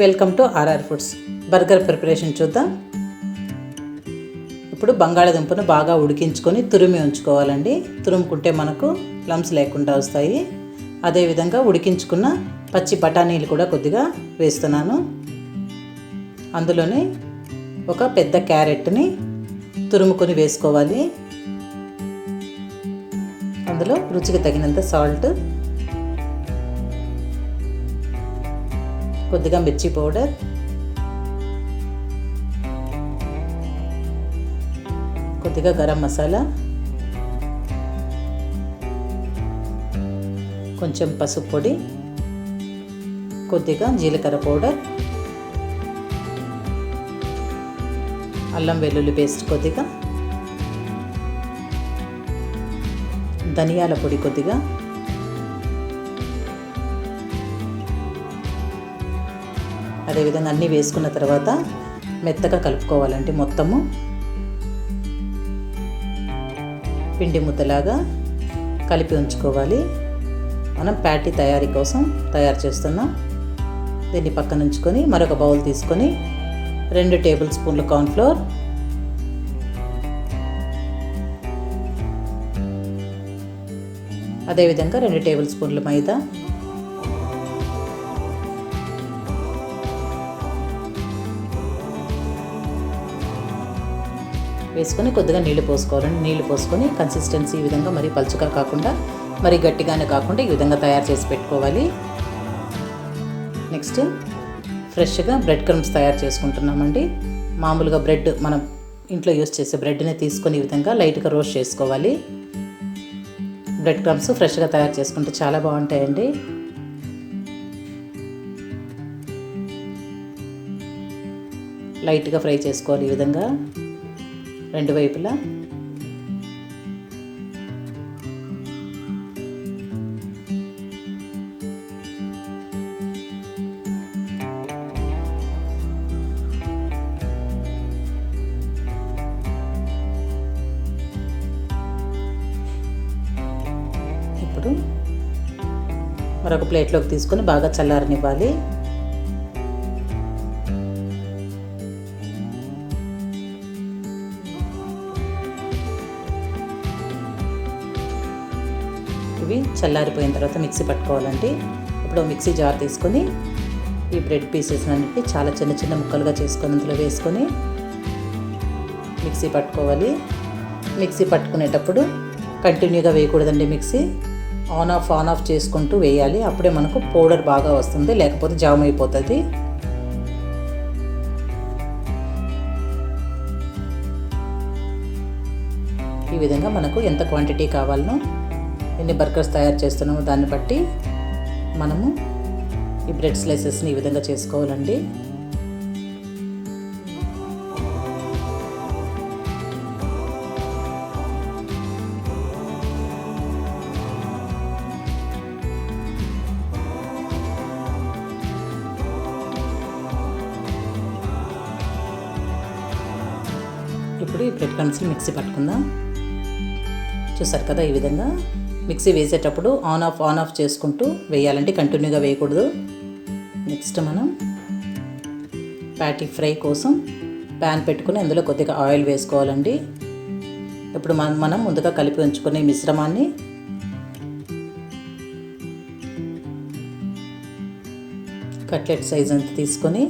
Welcome to R R foods. Burger preparation చూద్దాం. ఇప్పుడు బంగాళాదుంపను బాగా ఉడికించుకొని తురిమి ఉంచుకోవాలండి. తురుముకుంటే మనకు లమ్స్ లేకుండా వస్తాయి. అదేవిధంగా ఉడికించుకున్న పచ్చి బఠానీలు కూడా కొద్దిగా వేస్తున్నాను. అందులోనే ఒక పెద్ద క్యారెట్ని తురుముకొని వేసుకోవాలి. అందులో రుచికి తగినంత సాల్ట్, కొద్దిగా మిర్చి పౌడర్, కొద్దిగా గరం మసాలా, కొంచెం పసుపు పొడి, కొద్దిగా జీలకర్ర పౌడర్, అల్లం వెల్లుల్లి పేస్ట్ కొద్దిగా, ధనియాల పొడి కొద్దిగా, అదేవిధంగా అన్నీ వేసుకున్న తర్వాత మెత్తగా కలుపుకోవాలంటే మొత్తము పిండి ముద్దలాగా కలిపి ఉంచుకోవాలి. మనం ప్యాటీ తయారీ కోసం తయారు చేస్తున్నాం. దీన్ని పక్కన ఉంచుకొని మరొక బౌల్ తీసుకొని 2 టేబుల్ స్పూన్ల కార్న్ఫ్లోర్, అదేవిధంగా 2 టేబుల్ స్పూన్ల మైదా, వేసుకొని కొద్దిగా నీళ్లు పోసుకోవాలండి. నీళ్లు పోసుకొని కన్సిస్టెన్సీ ఈ విధంగా మరీ పలుచగా కాకుండా మరీ గట్టిగానే కాకుండా ఈ విధంగా తయారు చేసి పెట్టుకోవాలి. నెక్స్ట్ ఫ్రెష్గా బ్రెడ్ క్రమ్స్ తయారు చేసుకుంటున్నామండి. మామూలుగా బ్రెడ్ మనం ఇంట్లో యూస్ చేసే బ్రెడ్ని తీసుకొని ఈ విధంగా లైట్గా రోస్ట్ చేసుకోవాలి. బ్రెడ్ క్రమ్స్ ఫ్రెష్గా తయారు చేసుకుంటే చాలా బాగుంటాయండి. లైట్గా ఫ్రై చేసుకోవాలి ఈ విధంగా 2 వైపులా. ఇప్పుడు మరొక ప్లేట్లోకి తీసుకొని బాగా చల్లారనివ్వాలి. ఇవి చల్లారిపోయిన తర్వాత మిక్సీ పట్టుకోవాలండి. ఇప్పుడు మిక్సీ జార్ తీసుకొని ఈ బ్రెడ్ పీసెస్ అన్నిటి చాలా చిన్న చిన్న ముక్కలుగా చేసుకొని అందులో వేసుకొని మిక్సీ పట్టుకోవాలి. మిక్సీ పట్టుకునేటప్పుడు కంటిన్యూగా వేయకూడదండి. మిక్సీ ఆన్ ఆఫ్ చేసుకుంటూ వేయాలి. అప్పుడే మనకు పౌడర్ బాగా వస్తుంది, లేకపోతే జామ్ అయిపోతుంది. ఈ విధంగా మనకు ఎంత క్వాంటిటీ కావాలనో, ఎన్ని బర్గర్స్ తయారు చేస్తున్నామో దాన్ని బట్టి మనము ఈ బ్రెడ్ స్లైసెస్ని ఈ విధంగా చేసుకోవాలండి. ఇప్పుడు ఈ బ్రెడ్ క్రమ్స్ని మిక్సీ పట్టుకుందాం. చూసారు కదా, ఈ విధంగా మిక్సీ వేసేటప్పుడు ఆన్ ఆఫ్ చేసుకుంటూ వేయాలంటే కంటిన్యూగా వేయకూడదు. నెక్స్ట్ మనం ప్యాటీ ఫ్రై కోసం ప్యాన్ పెట్టుకుని అందులో కొద్దిగా ఆయిల్ వేసుకోవాలండి. ఇప్పుడు మనం ముందుగా కలిపి ఉంచుకునే మిశ్రమాన్ని కట్లెట్ సైజ్ అంత తీసుకొని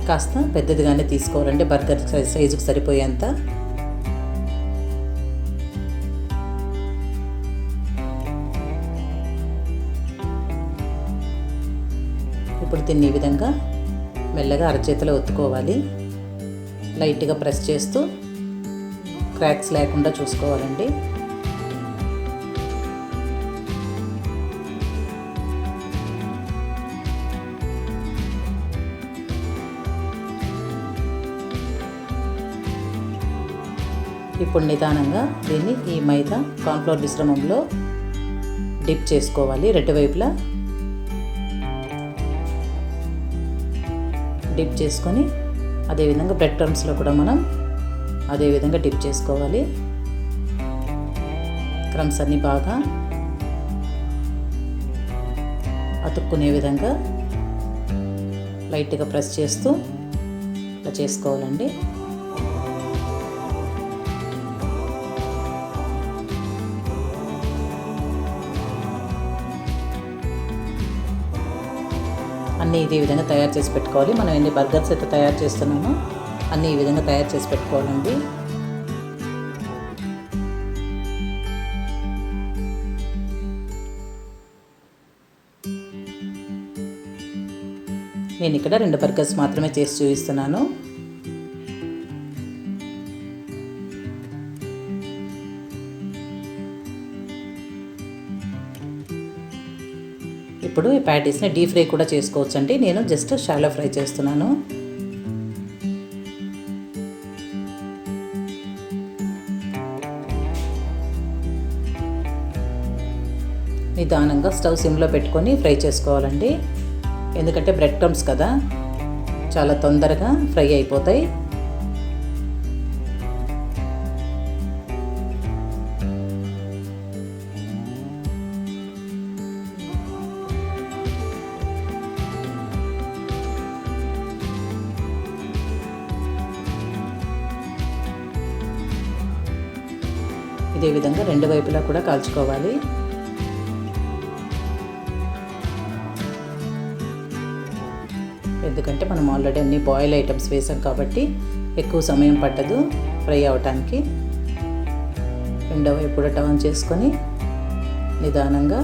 కాస్త పెద్దదిగానే తీసుకోవాలంటే బర్గర్ సైజుకు సరిపోయేంత. ఇప్పుడు దీన్ని ఈ విధంగా మెల్లగా అరచేతిలో ఒత్తుకోవాలి. లైట్గా ప్రెస్ చేస్తూ క్రాక్స్ లేకుండా చూసుకోవాలండి. ఇప్పుడు నిదానంగా దీన్ని ఈ మైదా కార్న్ఫ్లోర్ మిశ్రమంలో డిప్ చేసుకోవాలి. 2 వైపులా డిప్ చేసుకొని అదేవిధంగా బ్రెడ్ క్రమ్స్లో కూడా మనం అదేవిధంగా డిప్ చేసుకోవాలి. క్రమ్స్ అన్నీ బాగా అతుక్కునే విధంగా లైట్గా ప్రెస్ చేస్తూ ఇలా చేసుకోవాలండి. అన్నీ ఇదే విధంగా తయారు చేసి పెట్టుకోవాలి. మనం ఎన్ని బర్గర్స్ అయితే తయారు చేస్తున్నామో అన్నీ ఈ విధంగా తయారు చేసి పెట్టుకోవాలండి. నేను ఇక్కడ 2 బర్గర్స్ మాత్రమే చేసి చూపిస్తున్నాను. ఇప్పుడు ఈ ప్యాటీస్ని డీప్ ఫ్రై కూడా చేసుకోవచ్చు అండి. నేను జస్ట్ షాలో ఫ్రై చేస్తున్నాను. నిదానంగా స్టవ్ సిమ్లో పెట్టుకొని ఫ్రై చేసుకోవాలండి. ఎందుకంటే బ్రెడ్ క్రమ్స్ కదా, చాలా తొందరగా ఫ్రై అయిపోతాయి. ఇదే విధంగా 2 వైపులా కూడా కాల్చుకోవాలి. ఎందుకంటే మనం ఆల్రెడీ అన్ని బాయిల్ ఐటమ్స్ వేసాం కాబట్టి ఎక్కువ సమయం పట్టదు ఫ్రై అవ్వటానికి. రెండో వైపు కూడా టర్న్ చేసుకొని నిదానంగా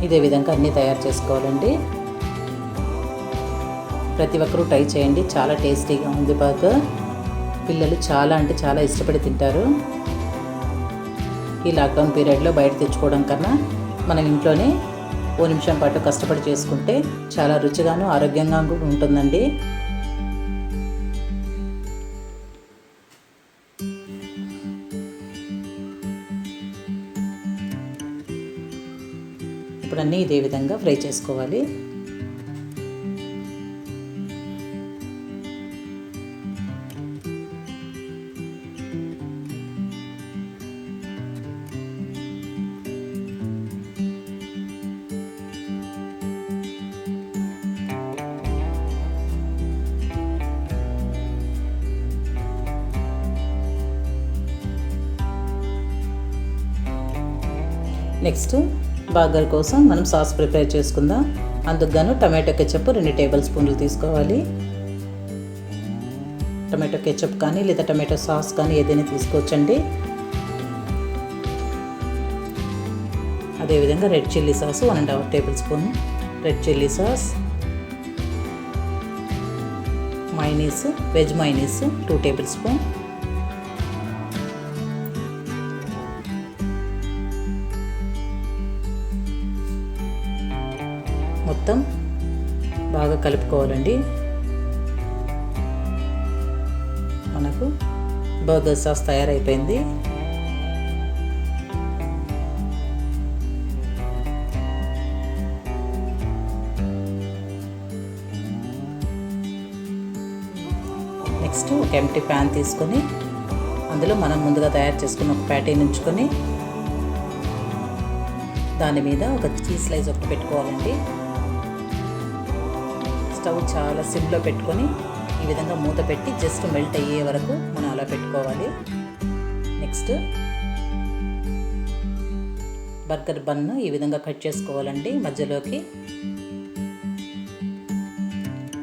ఇదే విధంగా అన్నీ తయారు చేసుకోవాలండి. ప్రతి ఒక్కరూ ట్రై చేయండి, చాలా టేస్టీగా ఉంది బర్గర్. పిల్లలు చాలా అంటే చాలా ఇష్టపడి తింటారు. ఈ లాక్డౌన్ పీరియడ్లో బయట తెచ్చుకోవడం కన్నా మనం ఇంట్లోనే 1 నిమిషం పాటు కష్టపడి చేసుకుంటే చాలా రుచిగాను ఆరోగ్యంగా కూడా ఉంటుందండి. ఇప్పుడు అన్నీ ఇదే విధంగా ఫ్రై చేసుకోవాలి. నెక్స్ట్ బర్గర్ కోసం మనం సాస్ ప్రిపేర్ చేసుకుందాం. అందుకు గాను టమాటో కెచప్ 2 టేబుల్ స్పూన్లు తీసుకోవాలి. టమాటో కెచప్ కానీ లేదా టమాటో సాస్ కానీ ఏదైనా తీసుకోవచ్చండి. అదేవిధంగా red chilli sauce 1.5 table spoon, red chilli sauce, mayonnaise, veg mayonnaise 2 table spoon, మొత్తం బాగా కలుపుకోవాలండి. మనకు బర్గర్ సాస్ తయారైపోయింది. నెక్స్ట్ ఒక ఎంటీ ప్యాన్ తీసుకొని అందులో మనం ముందుగా తయారు చేసుకున్న ఒక ప్యాటీని ఉంచుకొని దాని మీద ఒక చీజ్ స్లైస్ ఒకటి పెట్టుకోవాలండి. స్టవ్ చాలా సిమ్లో పెట్టుకొని ఈ విధంగా మూత పెట్టి జస్ట్ మెల్ట్ అయ్యే వరకు మనం అలా పెట్టుకోవాలి. నెక్స్ట్ బర్గర్ బన్ను ఈ విధంగా కట్ చేసుకోవాలండి. మధ్యలోకి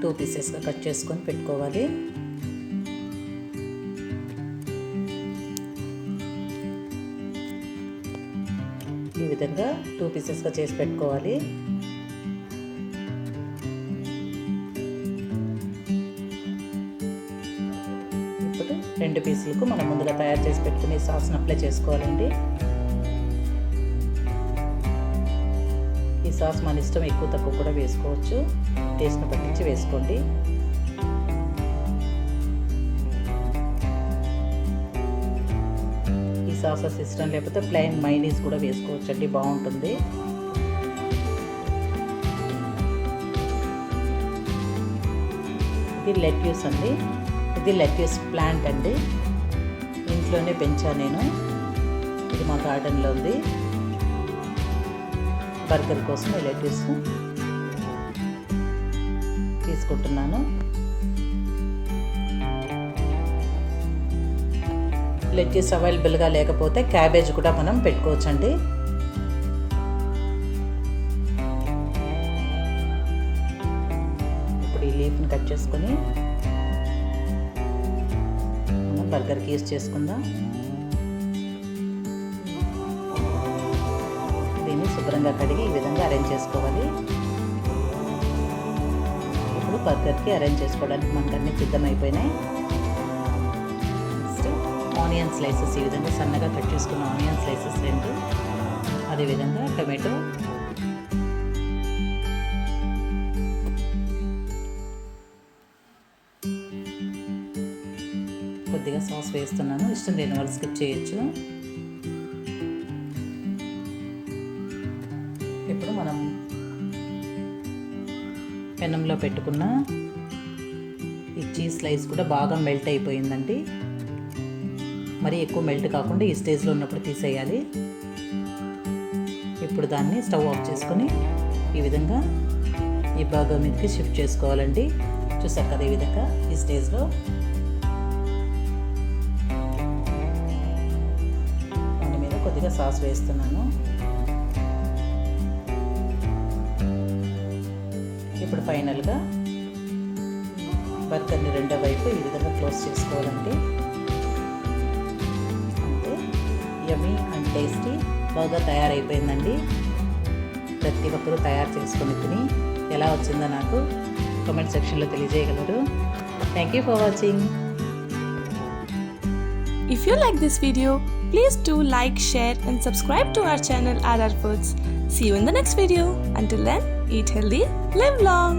2 పీసెస్గా కట్ చేసుకొని పెట్టుకోవాలి. ఈ విధంగా 2 పీసెస్గా చేసి పెట్టుకోవాలి. ఇప్పుడు 2 పీసులకు మనం ముందుగా తయారు చేసి పెట్టుకుని సాస్ని అప్లై చేసుకోవాలండి. ఈ సాస్ మన ఇష్టం, ఎక్కువ తక్కువ కూడా వేసుకోవచ్చు, టేస్ట్ని పట్టించి వేసుకోండి. ఈ సాసెస్ ఇష్టం లేకపోతే ప్లెయిన్ మైనీస్ కూడా వేసుకోవచ్చండి, బాగుంటుంది. ఇది లెట్యూస్ అండి, ఇది లెట్యూస్ ప్లాంట్ అండి. ఇంట్లోనే పెంచాను నేను. ఇది మా గార్డెన్లో ఉంది. బర్గర్ కోసం ఈ లెట్యూస్ తీసుకుంటున్నాను. లెట్యూస్ అవైలబుల్గా లేకపోతే క్యాబేజ్ కూడా మనం పెట్టుకోవచ్చండి. ఇప్పుడు ఈ లీఫ్ని కట్ చేసుకొని మనం బర్గర్కి యూజ్ చేసుకుందాం. దీన్ని శుభ్రంగా కడిగి ఈ విధంగా అరేంజ్ చేసుకోవాలి. ఇప్పుడు బర్గర్కి అరేంజ్ చేసుకోవడానికి మనకు అన్నీ సిద్ధమైపోయినాయి. ఆనియన్ స్లైసెస్ ఈ విధంగా సన్నగా కట్ చేసుకున్న ఆనియన్ స్లైసెస్ 2, అదేవిధంగా టొమాటో, కొద్దిగా సాస్ వేస్తున్నాను. ఇష్టం లేని వాళ్ళు స్కిప్ చేయొచ్చు. ఇప్పుడు మనం పెనంలో పెట్టుకున్న ఈ చీజ్ స్లైస్ కూడా బాగా మెల్ట్ అయిపోయిందండి. మరి ఎక్కువ మెల్ట్ కాకుండా ఈ స్టేజ్లో ఉన్నప్పుడు తీసేయాలి. ఇప్పుడు దాన్ని స్టవ్ ఆఫ్ చేసుకొని ఈ విధంగా ఈ బర్గర్ మీదకి షిఫ్ట్ చేసుకోవాలండి. చూసారు కదా, ఈ విధంగా ఈ స్టేజ్లో దాని మీద కొద్దిగా సాస్ వేస్తున్నాను. ఇప్పుడు ఫైనల్గా బర్గర్ని రెండో వైపు ఈ విధంగా క్లోజ్ చేసుకోవాలండి. యమ్మీ అండ్ టేస్టీ బర్గర్ తయారైపోయిందండి. ప్రతి ఒక్కరూ తయారు చేసుకొని తిని ఎలా వచ్చిందో నాకు కామెంట్ సెక్షన్లో తెలియజేయగలరు. Thank you for watching. If you like this video, please do like, share and subscribe to our channel RR Foods. See you in the next video. Until then, eat healthy, live long.